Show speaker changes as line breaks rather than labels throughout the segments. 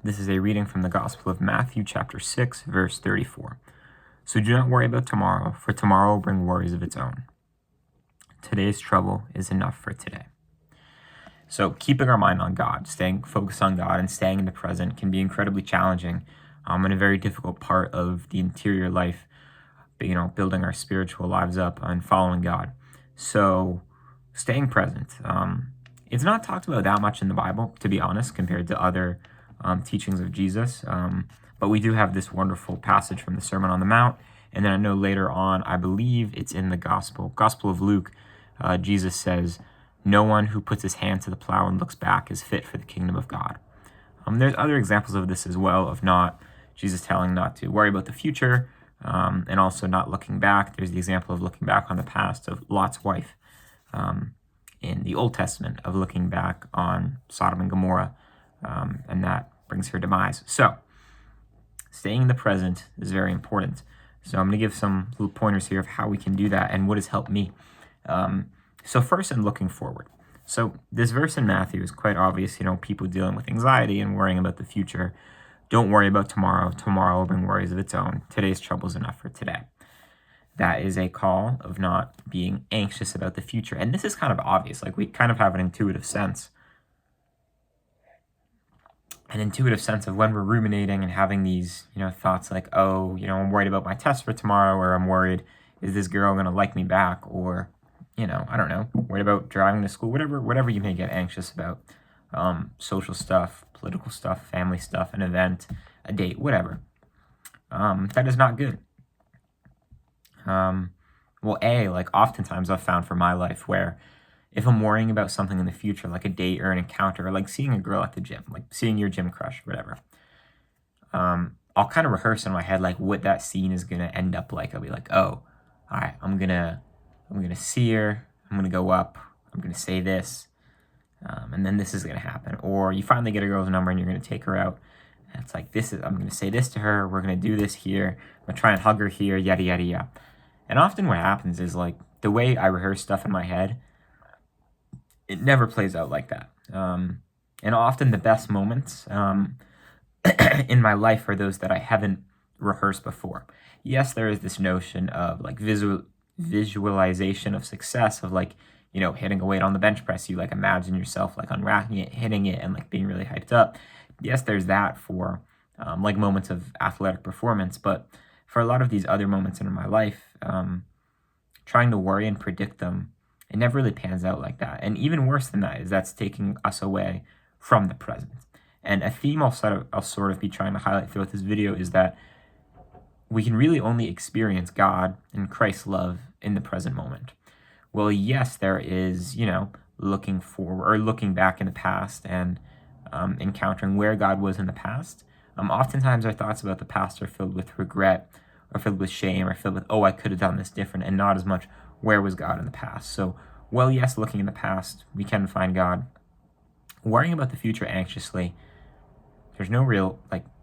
This is a reading from the Gospel of Matthew, chapter 6, verse 34. So do not worry about tomorrow, for tomorrow will bring worries of its own. Today's trouble is enough for today. So keeping our mind on God, staying focused on God and staying in the present can be incredibly challenging and a very difficult part of the interior life, building our spiritual lives up and following God. So staying present. It's not talked about that much in the Bible, to be honest, compared to other teachings of Jesus. But we do have this wonderful passage from the Sermon on the Mount. And then I know later on, I believe it's in the Gospel of Luke, Jesus says, "No one who puts his hand to the plow and looks back is fit for the kingdom of God." There's other examples of this as well, of Jesus telling not to worry about the future, and also not looking back. There's the example of looking back on the past of Lot's wife in the Old Testament, of looking back on Sodom and Gomorrah, and that brings her demise. So staying in the present is very important. So I'm going to give some little pointers here of how we can do that and what has helped me. So first, in looking forward. So this verse in Matthew is quite obvious, people dealing with anxiety and worrying about the future. Don't worry about tomorrow. Tomorrow will bring worries of its own. Today's trouble is enough for today. That is a call of not being anxious about the future. And this is kind of obvious. Like, we kind of have an intuitive sense of when we're ruminating and having these, thoughts like, oh, I'm worried about my test for tomorrow, or I'm worried, is this girl going to like me back? Or, I don't know, worried about driving to school, whatever you may get anxious about, social stuff, political stuff, family stuff, an event, a date, whatever. That is not good. Oftentimes I've found for my life where if I'm worrying about something in the future, like a date or an encounter, or like seeing a girl at the gym, like seeing your gym crush, whatever, I'll kind of rehearse in my head, like, what that scene is going to end up like. I'll be like, oh, all right, I'm going to see her. I'm going to go up. I'm going to say this. And then this is going to happen. Or you finally get a girl's number and you're going to take her out. And it's like, I'm going to say this to her. We're going to do this here. I'm going to try and hug her here, yada, yada, yada. And often what happens is, like, the way I rehearse stuff in my head, it never plays out like that. And often the best moments in my life are those that I haven't rehearsed before. Yes, there is this notion of, like, visualization of success, of, like, hitting a weight on the bench press. You, like, imagine yourself, like, unracking it, hitting it, and, like, being really hyped up. Yes, there's that for like moments of athletic performance, but for a lot of these other moments in my life, trying to worry and predict them, it never really pans out like that. And even worse than that is that's taking us away from the present. And a theme I'll sort of be trying to highlight throughout this video is that we can really only experience God and Christ's love in the present moment. Well, yes, there is, looking forward or looking back in the past and encountering where God was in the past. Oftentimes our thoughts about the past are filled with regret, or filled with shame, or filled with, oh, I could have done this different, and not as much, where was God in the past? So, well, yes, looking in the past, we can find God. Worrying about the future anxiously, there's no real,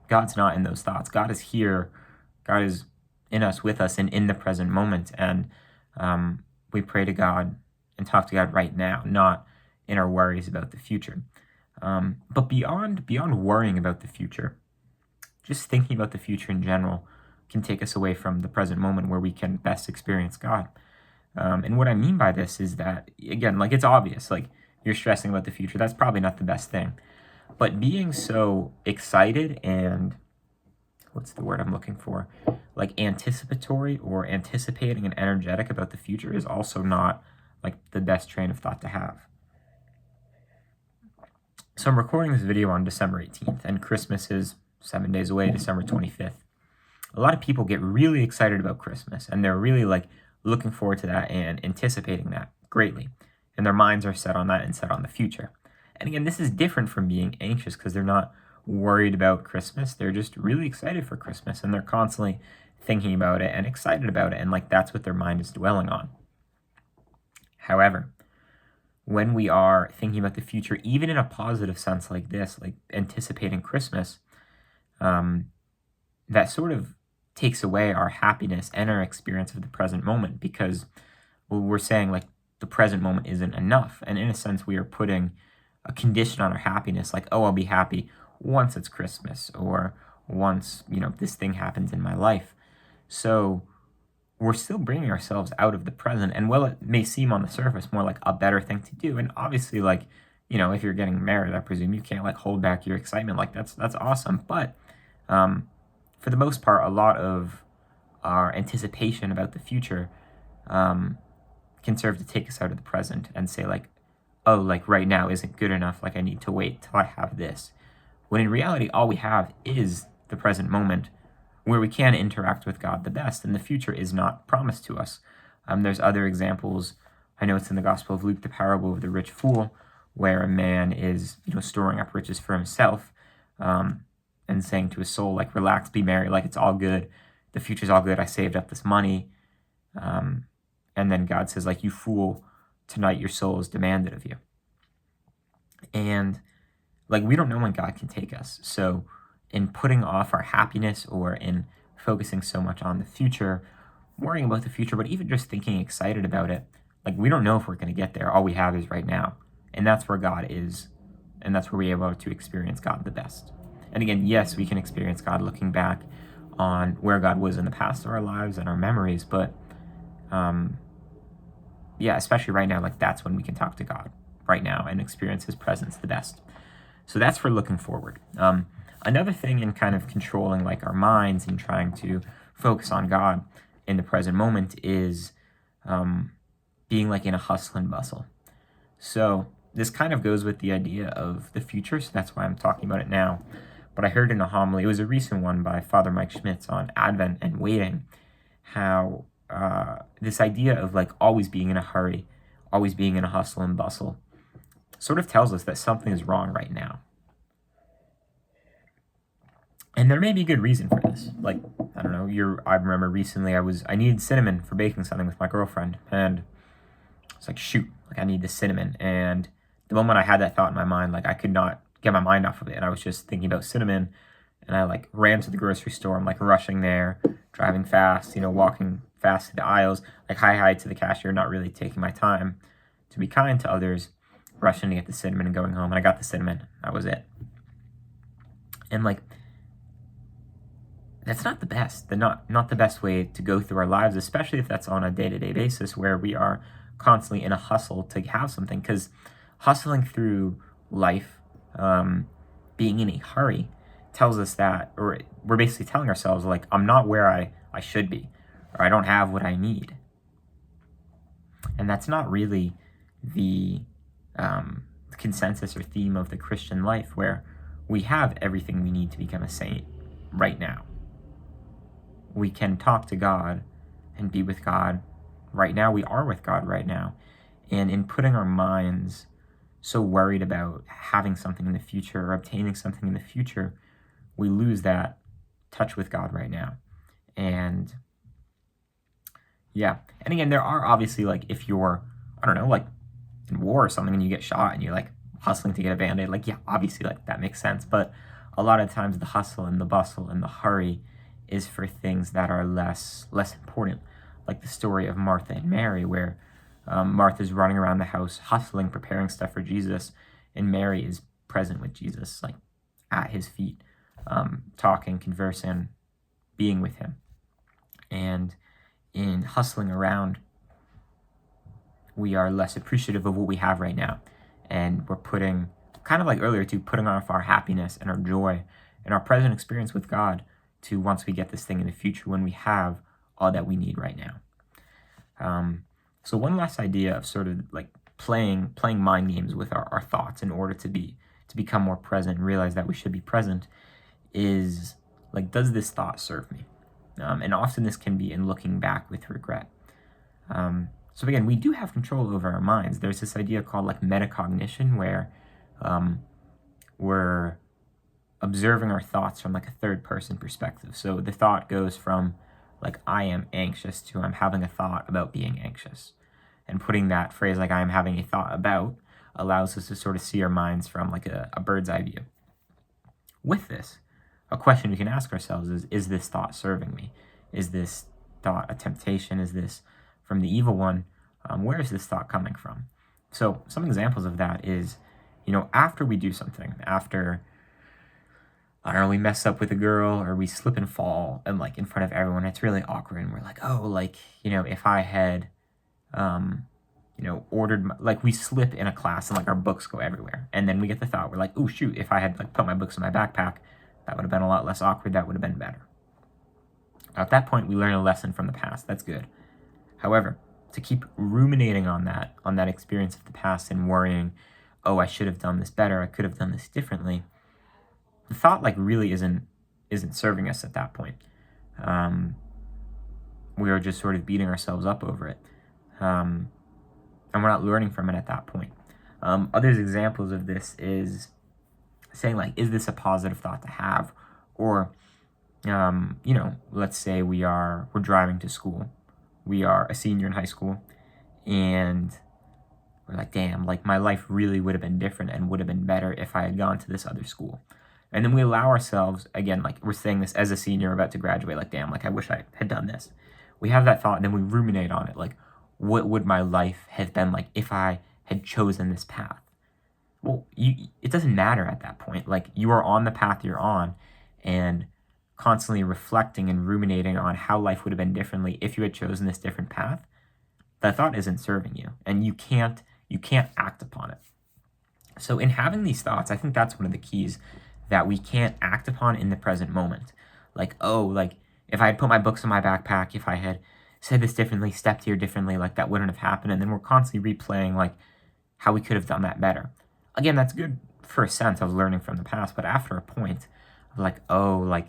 God's not in those thoughts. God is here. God is in us, with us, and in the present moment. And we pray to God and talk to God right now, not in our worries about the future. But beyond worrying about the future, just thinking about the future in general can take us away from the present moment where we can best experience God. And what I mean by this is that, again, it's obvious, you're stressing about the future. That's probably not the best thing. But being so excited and, what's the word I'm looking for? Anticipatory or anticipating and energetic about the future is also not, the best train of thought to have. So I'm recording this video on December 18th, and Christmas is 7 days away, December 25th. A lot of people get really excited about Christmas, and they're really, looking forward to that and anticipating that greatly. And their minds are set on that and set on the future. And again, this is different from being anxious, because they're not worried about Christmas. They're just really excited for Christmas, and they're constantly thinking about it and excited about it, and that's what their mind is dwelling on. However, when we are thinking about the future, even in a positive sense like this, like anticipating Christmas, that sort of takes away our happiness and our experience of the present moment, because we're saying, the present moment isn't enough. And in a sense, we are putting a condition on our happiness, oh, I'll be happy once it's Christmas, or once, this thing happens in my life. So we're still bringing ourselves out of the present. And while it may seem on the surface more like a better thing to do, and obviously, like, if you're getting married, I presume you can't like hold back your excitement. Like that's awesome. But for the most part, a lot of our anticipation about the future can serve to take us out of the present and say like, oh, like right now isn't good enough. Like I need to wait till I have this. When in reality, all we have is the present moment, where we can interact with God the best, and the future is not promised to us. There's other examples. I know it's in the Gospel of Luke, the parable of the rich fool, where a man is, storing up riches for himself, and saying to his soul, like, relax, be merry, like it's all good. The future's all good. I saved up this money. And then God says, like, you fool, tonight your soul is demanded of you. And like, we don't know when God can take us. So in putting off our happiness, or in focusing so much on the future, worrying about the future, but even just thinking excited about it, like we don't know if we're going to get there. All we have is right now. And that's where God is. And that's where we're able to experience God the best. And again, yes, we can experience God looking back on where God was in the past of our lives and our memories. But especially right now, like that's when we can talk to God right now and experience his presence the best. So that's for looking forward. Another thing in kind of controlling like our minds and trying to focus on God in the present moment is being like in a hustle and bustle. So this kind of goes with the idea of the future, so that's why I'm talking about it now. But I heard in a homily, it was a recent one by Father Mike Schmitz on Advent and waiting, how this idea of like always being in a hurry, always being in a hustle and bustle, sort of tells us that something is wrong right now. And there may be good reason for this. Like, I don't know, I remember recently I needed cinnamon for baking something with my girlfriend, and it's like, shoot, like I need the cinnamon. And the moment I had that thought in my mind, like I could not get my mind off of it. And I was just thinking about cinnamon, and I like ran to the grocery store. I'm like rushing there, driving fast, walking fast through the aisles, like hi to the cashier, not really taking my time to be kind to others, rushing to get the cinnamon and going home. And I got the cinnamon. That was it. And like, that's not the best. Not the best way to go through our lives, especially if that's on a day-to-day basis where we are constantly in a hustle to have something. Because hustling through life, being in a hurry, tells us that, or we're basically telling ourselves, like, I'm not where I should be, or I don't have what I need. And that's not really the consensus or theme of the Christian life, where we have everything we need to become a saint right now. We can talk to God and be with God right now. We are with God right now. And in putting our minds so worried about having something in the future or obtaining something in the future, we lose that touch with God right now. And and again, there are obviously, like, if you're, I don't know, like in war or something and you get shot and you're like hustling to get a Band-Aid, like, obviously, like that makes sense. But a lot of times the hustle and the bustle and the hurry is for things that are less important, like the story of Martha and Mary, where Martha's running around the house, hustling, preparing stuff for Jesus, and Mary is present with Jesus, like at his feet, talking, conversing, being with him. And in hustling around, we are less appreciative of what we have right now. And we're putting, kind of like earlier too, putting off our happiness and our joy and our present experience with God to once we get this thing in the future when we have all that we need right now. So one last idea of sort of like playing mind games with our thoughts in order to become more present and realize that we should be present is like, does this thought serve me? And often this can be in looking back with regret. So again, we do have control over our minds. There's this idea called like metacognition, where we're observing our thoughts from like a third person perspective. So the thought goes from like, I am anxious, to I'm having a thought about being anxious. And putting that phrase, like I am having a thought about, allows us to sort of see our minds from like a bird's eye view. With this, a question we can ask ourselves is this thought serving me? Is this thought a temptation? Is this from the evil one? Where is this thought coming from? So some examples of that is, after we do something, after I don't know, we mess up with a girl or we slip and fall and like in front of everyone, it's really awkward. And we're like, oh, like, if I had, ordered, like we slip in a class and like our books go everywhere. And then we get the thought, we're like, oh, shoot, if I had like put my books in my backpack, that would have been a lot less awkward. That would have been better. At that point, we learn a lesson from the past. That's good. However, to keep ruminating on that experience of the past and worrying, oh, I should have done this better, I could have done this differently, the thought like really isn't serving us at that point. We are just sort of beating ourselves up over it, and we're not learning from it at that point. Other examples of this is saying like, is this a positive thought to have? Or let's say we're driving to school. We are a senior in high school, and we're like, damn, like my life really would have been different and would have been better if I had gone to this other school. And then we allow ourselves, again, like we're saying this as a senior about to graduate, like, damn, like I wish I had done this. We have that thought and then we ruminate on it. Like, what would my life have been like if I had chosen this path? Well, it doesn't matter at that point. Like, you are on the path you're on, and constantly reflecting and ruminating on how life would have been differently if you had chosen this different path, that thought isn't serving you, and you can't act upon it. So in having these thoughts, I think that's one of the keys that we can't act upon in the present moment. Like, oh, like if I had put my books in my backpack, if I had said this differently, stepped here differently, like that wouldn't have happened. And then we're constantly replaying like how we could have done that better. Again, that's good for a sense of learning from the past, but after a point of like, oh, like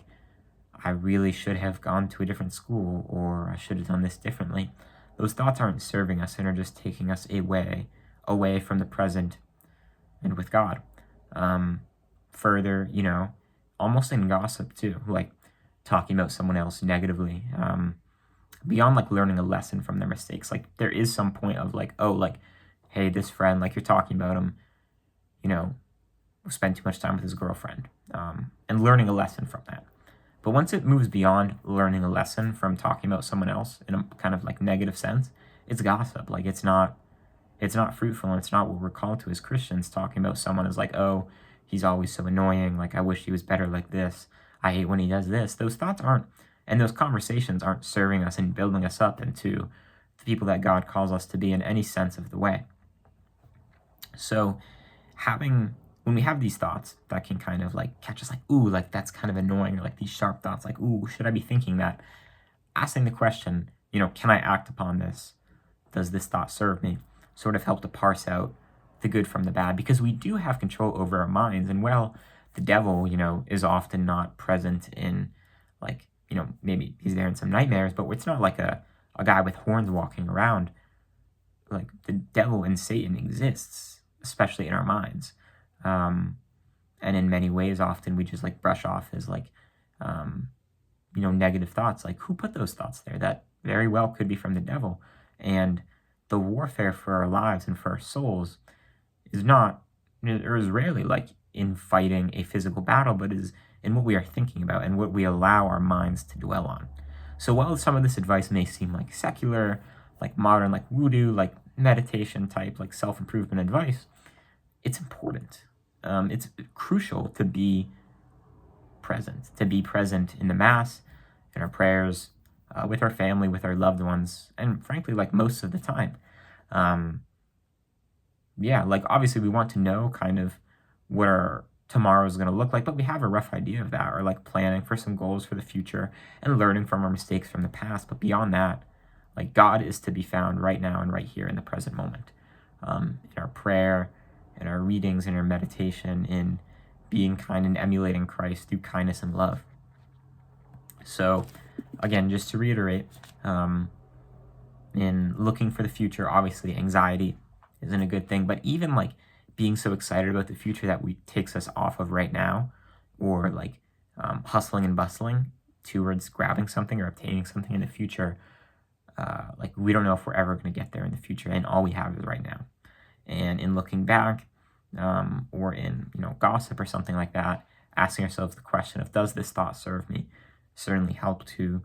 I really should have gone to a different school, or I should have done this differently, those thoughts aren't serving us and are just taking us away from the present and with God. Further, almost in gossip too, like talking about someone else negatively, beyond like learning a lesson from their mistakes. Like there is some point of like, oh, like, hey, this friend, like you're talking about him, spend too much time with his girlfriend, and learning a lesson from that. But once it moves beyond learning a lesson from talking about someone else in a kind of like negative sense, it's gossip. Like it's not fruitful, and it's not what we're called to as Christians. Talking about someone as like, oh, he's always so annoying, like I wish he was better like this, I hate when he does this. Those thoughts aren't, and those conversations aren't serving us and building us up into the people that God calls us to be in any sense of the way. So when we have these thoughts that can kind of like catch us like, ooh, like that's kind of annoying, or like these sharp thoughts like, ooh, should I be thinking that? Asking the question, can I act upon this? Does this thought serve me? Sort of help to parse out the good from the bad, because we do have control over our minds. And well, the devil, is often not present in like, maybe he's there in some nightmares, but it's not like a guy with horns walking around. Like the devil and Satan exists, especially in our minds. And in many ways, often we just like brush off as like, negative thoughts. Like, who put those thoughts there? That very well could be from the devil. And the warfare for our lives and for our souls is rarely like in fighting a physical battle, but is in what we are thinking about and what we allow our minds to dwell on. So while some of this advice may seem like secular, like modern, like voodoo, like meditation type, like self-improvement advice, it's important. It's crucial to be present in the Mass, in our prayers, with our family, with our loved ones, and frankly, like most of the time. Like obviously we want to know kind of what our tomorrow is going to look like, but we have a rough idea of that, or like planning for some goals for the future and learning from our mistakes from the past. But beyond that, like God is to be found right now and right here in the present moment, in our prayer, in our readings, in our meditation, in being kind and emulating Christ through kindness and love. So again, just to reiterate, in looking for the future, obviously anxiety isn't a good thing, but even like being so excited about the future that takes us off of right now, or like hustling and bustling towards grabbing something or obtaining something in the future, like we don't know if we're ever going to get there in the future, and all we have is right now. And in looking back, or in gossip or something like that, asking ourselves the question of, does this thought serve me, certainly help to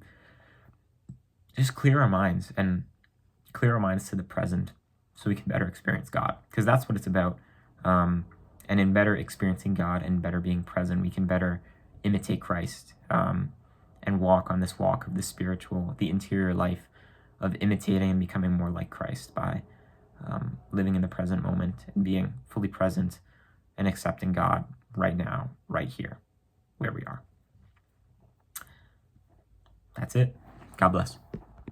just clear our minds to the present, so we can better experience God, because that's what it's about. And in better experiencing God and better being present, we can better imitate Christ, and walk on this walk of the spiritual, the interior life of imitating and becoming more like Christ by living in the present moment and being fully present and accepting God right now, right here, where we are. That's it. God bless.